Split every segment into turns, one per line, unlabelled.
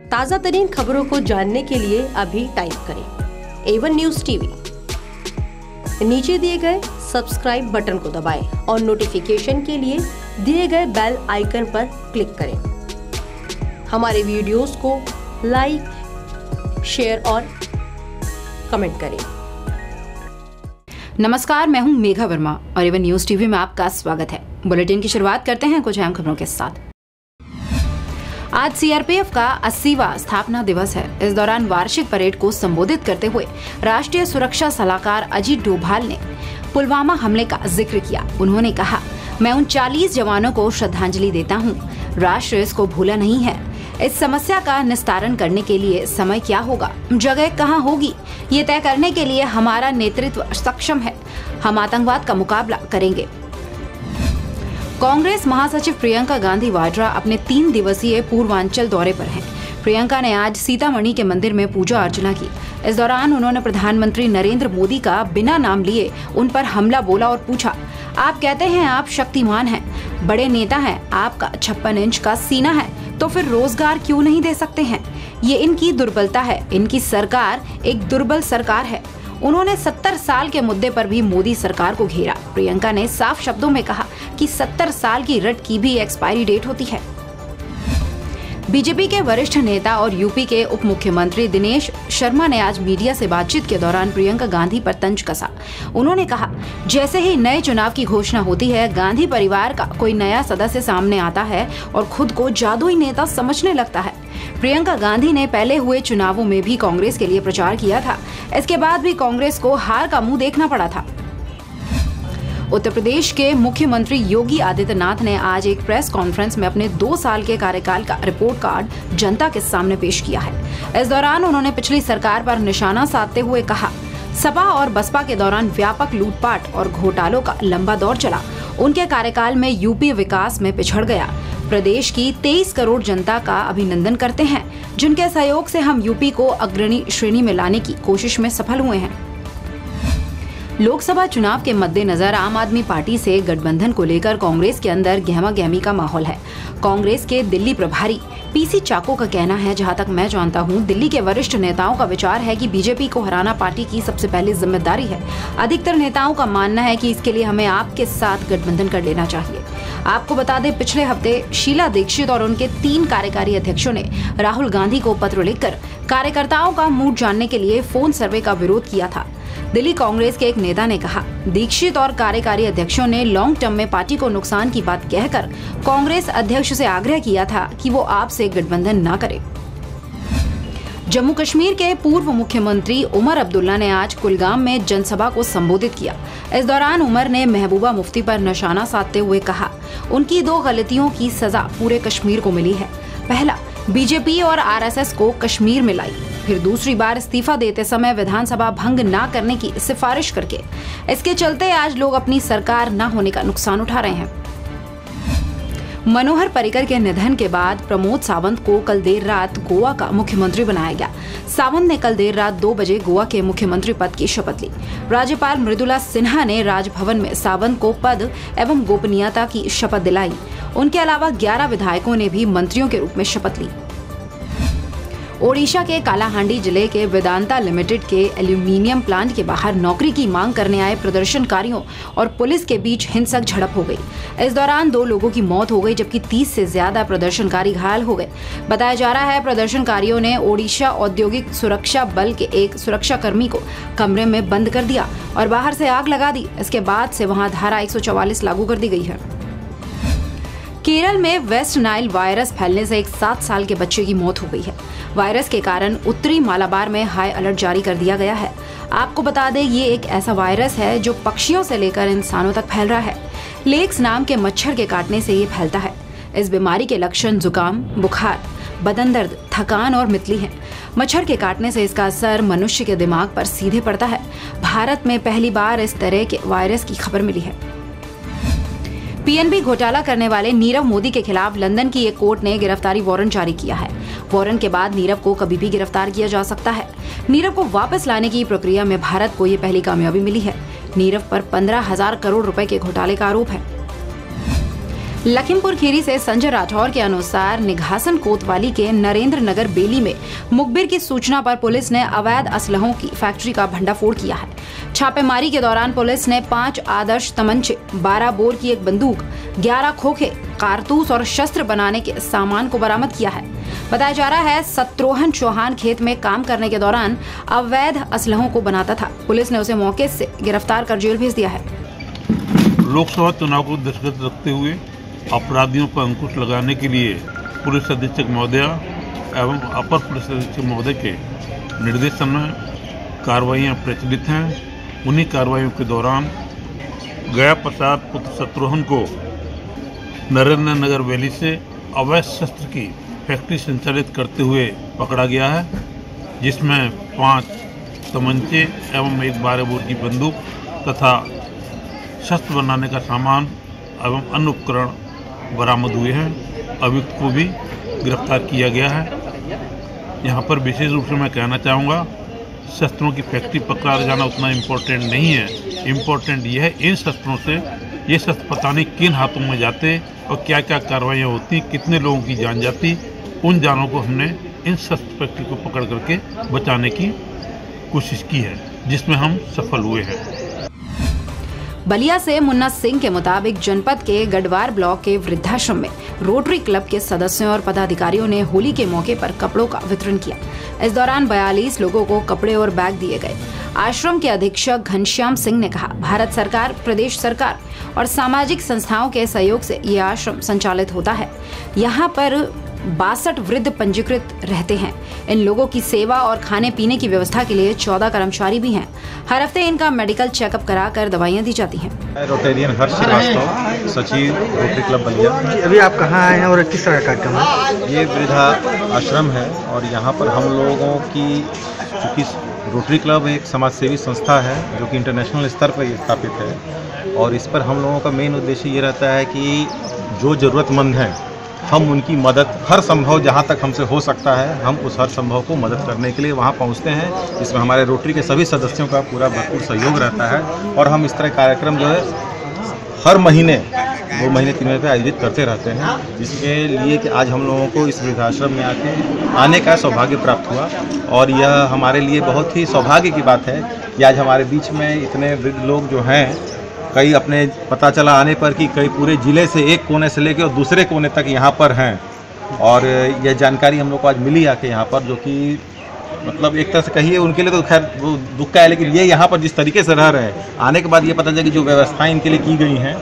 ताज़ा तरीन खबरों को जानने के लिए अभी टाइप करें A1 न्यूज़ टीवी। नीचे दिए गए सब्सक्राइब बटन को दबाएं और नोटिफिकेशन के लिए दिए गए बेल आइकन पर क्लिक करें। हमारे वीडियोस को लाइक, शेयर और कमेंट करें।
नमस्कार, मैं हूं मेघा वर्मा और A1 न्यूज़ टीवी में आपका स्वागत है। बुलेटिन की शुरुआत करते हैं कुछ अहम खबरों के साथ। आज सीआरपीएफ का 80वां स्थापना दिवस है। इस दौरान वार्षिक परेड को संबोधित करते हुए राष्ट्रीय सुरक्षा सलाहकार अजीत डोभाल ने पुलवामा हमले का जिक्र किया। उन्होंने कहा, मैं उन 40 जवानों को श्रद्धांजलि देता हूं। राष्ट्र इसको भूला नहीं है। इस समस्या का निस्तारण करने के लिए समय क्या होगा, जगह कहां होगी, ये तय करने के लिए हमारा नेतृत्व सक्षम है। हम आतंकवाद का मुकाबला करेंगे। कांग्रेस महासचिव प्रियंका गांधी वाड्रा अपने 3 दिवसीय पूर्वांचल दौरे पर हैं। प्रियंका ने आज सीतामढ़ी के मंदिर में पूजा अर्चना की। इस दौरान उन्होंने प्रधानमंत्री नरेंद्र मोदी का बिना नाम लिए उन पर हमला बोला और पूछा, आप कहते हैं आप शक्तिमान हैं, बड़े नेता हैं, आपका 56 इंच का सीना है, तो फिर रोजगार क्यों नहीं दे सकते हैं? ये इनकी दुर्बलता है। इनकी सरकार एक दुर्बल सरकार है। उन्होंने 70 साल के मुद्दे पर भी मोदी सरकार को घेरा। प्रियंका ने साफ शब्दों में कहा कि 70 साल की रट की भी एक्सपायरी डेट होती है। बीजेपी के वरिष्ठ नेता और यूपी के उप मुख्यमंत्री दिनेश शर्मा ने आज मीडिया से बातचीत के दौरान प्रियंका गांधी पर तंज कसा। उन्होंने कहा, जैसे ही नए चुनाव की घोषणा होती है, गांधी परिवार का कोई नया सदस्य सामने आता है और खुद को जादुई नेता समझने लगता है। प्रियंका गांधी ने पहले हुए चुनावों में भी कांग्रेस के लिए प्रचार किया था। इसके बाद भी कांग्रेस को हार का मुंह देखना पड़ा था। उत्तर प्रदेश के मुख्यमंत्री योगी आदित्यनाथ ने आज एक प्रेस कॉन्फ्रेंस में अपने 2 साल के कार्यकाल का रिपोर्ट कार्ड जनता के सामने पेश किया है। इस दौरान उन्होंने पिछली सरकार पर निशाना साधते हुए कहा, सपा और बसपा के दौरान व्यापक लूटपाट और घोटालों का लंबा दौर चला। उनके कार्यकाल में यूपी विकास में पिछड़ गया। प्रदेश की 23 करोड़ जनता का अभिनंदन करते हैं, जिनके सहयोग से हम यूपी को अग्रणी श्रेणी में लाने की कोशिश में सफल हुए हैं। लोकसभा चुनाव के मद्देनजर आम आदमी पार्टी से गठबंधन को लेकर कांग्रेस के अंदर गहमा-गहमी का माहौल है। कांग्रेस के दिल्ली प्रभारी पीसी चाको का कहना है, जहां तक मैं जानता हूं, दिल्ली के वरिष्ठ नेताओं का विचार है कि बीजेपी को हराना पार्टी की सबसे पहली जिम्मेदारी है। अधिकतर नेताओं का मानना है कि इसके लिए हमें आपके साथ गठबंधन कर लेना चाहिए। आपको बता दें, पिछले हफ्ते शीला दीक्षित और उनके 3 कार्यकारी अध्यक्षों ने राहुल गांधी को पत्र लिखकर कार्यकर्ताओं का मूड जानने के लिए फोन सर्वे का विरोध किया था। दिल्ली कांग्रेस के एक नेता ने कहा, दीक्षित और कार्यकारी अध्यक्षों ने लॉन्ग टर्म में पार्टी को नुकसान की बात कहकर कांग्रेस अध्यक्ष से आग्रह किया था कि वो आपसे गठबंधन न करे। जम्मू कश्मीर के पूर्व मुख्यमंत्री उमर अब्दुल्ला ने आज कुलगाम में जनसभा को संबोधित किया। इस दौरान उमर ने महबूबा मुफ्ती पर निशाना साधते हुए कहा, उनकी 2 गलतियों की सजा पूरे कश्मीर को मिली है। पहला, बीजेपी और आरएसएस को कश्मीर में लाई, फिर दूसरी बार इस्तीफा देते समय विधानसभा भंग न करने की सिफारिश करके। इसके चलते आज लोग अपनी सरकार न होने का नुकसान उठा रहे हैं। मनोहर पर्रिकर के निधन के बाद प्रमोद सावंत को कल देर रात गोवा का मुख्यमंत्री बनाया गया। सावंत ने कल देर रात 2 बजे गोवा के मुख्यमंत्री पद की शपथ ली। राज्यपाल मृदुला सिन्हा ने राजभवन में सावंत को पद एवं गोपनीयता की शपथ दिलाई। उनके अलावा 11 विधायकों ने भी मंत्रियों के रूप में शपथ ली। ओडिशा के कालाहांडी जिले के वेदांता लिमिटेड के एल्यूमिनियम प्लांट के बाहर नौकरी की मांग करने आए प्रदर्शनकारियों और पुलिस के बीच हिंसक झड़प हो गई। इस दौरान 2 लोगों की मौत हो गई, जबकि 30 से ज्यादा प्रदर्शनकारी घायल हो गए। बताया जा रहा है, प्रदर्शनकारियों ने ओडिशा औद्योगिक सुरक्षा बल के एक सुरक्षाकर्मी को कमरे में बंद कर दिया और बाहर से आग लगा दी। इसके बाद से वहां धारा 144 लागू कर दी गई है। केरल में वेस्ट नाइल वायरस फैलने से एक 7 साल के बच्चे की मौत हो गई है। वायरस के कारण उत्तरी मालाबार में हाई अलर्ट जारी कर दिया गया है। आपको बता दें, ये एक ऐसा वायरस है जो पक्षियों से लेकर इंसानों तक फैल रहा है। लेक्स नाम के मच्छर के काटने से ये फैलता है। इस बीमारी के लक्षण जुकाम, बुखार, बदन दर्द, थकान और मितली हैं। मच्छर के काटने से इसका असर मनुष्य के दिमाग पर सीधे पड़ता है। भारत में पहली बार इस तरह के वायरस की खबर मिली है। पीएनबी घोटाला करने वाले नीरव मोदी के खिलाफ लंदन की एक कोर्ट ने गिरफ्तारी वारंट जारी किया है। वारंट के बाद नीरव को कभी भी गिरफ्तार किया जा सकता है। नीरव को वापस लाने की प्रक्रिया में भारत को ये पहली कामयाबी मिली है। नीरव पर 15,000 करोड़ रुपए के घोटाले का आरोप है। लखीमपुर खीरी से संजय राठौर के अनुसार निघासन कोतवाली के नरेंद्र नगर बेली में मुखबिर की सूचना पर पुलिस ने अवैध असलहों की फैक्ट्री का भंडाफोड़ किया है। छापेमारी के दौरान पुलिस ने 5 आदर्श तमंचे, 12 बोर की एक बंदूक, 11 खोखे, कारतूस और शस्त्र बनाने के सामान को बरामद किया है। बताया जा रहा है शत्रुघ्न चौहान खेत में काम करने के दौरान अवैध असलहों को बनाता था। पुलिस ने उसे मौके से गिरफ्तार कर जेल भेज दिया है।
लोकसभा चुनाव को दृष्टिगत रखते हुए अपराधियों पर अंकुश लगाने के लिए पुलिस अधीक्षक महोदय एवं अपर पुलिस अधीक्षक महोदय के निर्देशन में कार्रवाइयाँ प्रचलित हैं। उन्हीं कार्रवाइयों के दौरान गया प्रसाद पुत्र शत्रुघ्न को नरेंद्र नगर वैली से अवैध शस्त्र की फैक्ट्री संचालित करते हुए पकड़ा गया है, जिसमें 5 तमंचे एवं एक 12 बोर की बंदूक तथा शस्त्र बनाने का सामान एवं अन्य उपकरण बरामद हुए हैं। अभियुक्त को भी गिरफ्तार किया गया है। यहाँ पर विशेष रूप से मैं कहना चाहूँगा, शस्त्रों की फैक्ट्री पकड़ा जाना उतना इम्पोर्टेंट नहीं है। इम्पोर्टेंट यह है इन शस्त्रों से ये शस्त्र पता नहीं किन हाथों में जाते और क्या क्या कार्रवाइयाँ होती, कितने लोगों की जान जाती। उन जानों को हमने इन शस्त्र फैक्ट्री को पकड़ करके बचाने की कोशिश की है, जिसमें हम सफल हुए हैं।
बलिया से मुन्ना सिंह के मुताबिक जनपद के गढ़वार ब्लॉक के वृद्धाश्रम में रोटरी क्लब के सदस्यों और पदाधिकारियों ने होली के मौके पर कपड़ों का वितरण किया। इस दौरान 42 लोगों को कपड़े और बैग दिए गए। आश्रम के अधीक्षक घनश्याम सिंह ने कहा, भारत सरकार, प्रदेश सरकार और सामाजिक संस्थाओं के सहयोग से ये आश्रम संचालित होता है। यहाँ पर 62 वृद्ध पंजीकृत रहते हैं। इन लोगों की सेवा और खाने पीने की व्यवस्था के लिए 14 कर्मचारी भी हैं। हर हफ्ते इनका मेडिकल चेकअप कराकर दवाइयाँ दी जाती हैं।
रोटेरियन हर्ष श्रीवास्तव, सचिव रोटरी क्लब बलिया।
अभी आप कहाँ आए हैं और किस तरह का कार्यक्रम है?
ये वृद्धा आश्रम है और यहाँ पर हम लोगों की, चूँकि रोटरी क्लब एक समाजसेवी संस्था है जो कि इंटरनेशनल स्तर पर स्थापित है, और इस पर हम लोगों का मेन उद्देश्य ये रहता है कि जो ज़रूरतमंद हैं हम उनकी मदद हर संभव जहां तक हमसे हो सकता है हम उस हर संभव को मदद करने के लिए वहां पहुंचते हैं। इसमें हमारे रोटरी के सभी सदस्यों का पूरा भरपूर सहयोग रहता है और हम इस तरह कार्यक्रम जो है हर महीने 2 महीने 3 महीने पर आयोजित करते रहते हैं, जिसके लिए कि आज हम लोगों को इस वृद्धाश्रम में आने का सौभाग्य प्राप्त हुआ। और यह हमारे लिए बहुत ही सौभाग्य की बात है कि आज हमारे बीच में इतने वृद्ध लोग जो हैं, कई अपने पता चला आने पर कि कई पूरे ज़िले से एक कोने से लेकर और दूसरे कोने तक यहाँ पर हैं। और यह जानकारी हम लोग को आज मिली आके यहाँ पर, जो कि मतलब एक तरह से कहिए उनके लिए तो खैर वो दुख का है, लेकिन ये यहाँ पर जिस तरीके से रह रहे हैं, आने के बाद ये पता चला कि जो व्यवस्थाएं इनके लिए की गई हैं।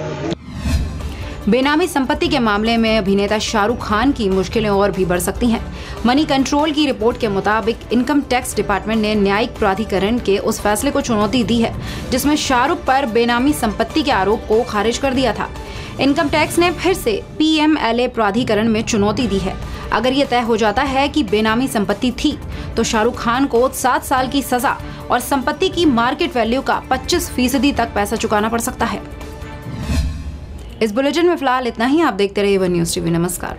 बेनामी संपत्ति के मामले में अभिनेता शाहरुख खान की मुश्किलें और भी बढ़ सकती हैं। मनी कंट्रोल की रिपोर्ट के मुताबिक इनकम टैक्स डिपार्टमेंट ने न्यायिक प्राधिकरण के उस फैसले को चुनौती दी है जिसमें शाहरुख पर बेनामी संपत्ति के आरोप को खारिज कर दिया था। इनकम टैक्स ने फिर से PMLA प्राधिकरण में चुनौती दी है। अगर ये तय हो जाता है कि बेनामी संपत्ति थी तो शाहरुख खान को 7 साल की सजा और संपत्ति की मार्केट वैल्यू का 25% तक पैसा चुकाना पड़ सकता है। इस बुलेटिन में फिलहाल इतना ही। आप देखते रहिए वन न्यूज़ टीवी। नमस्कार।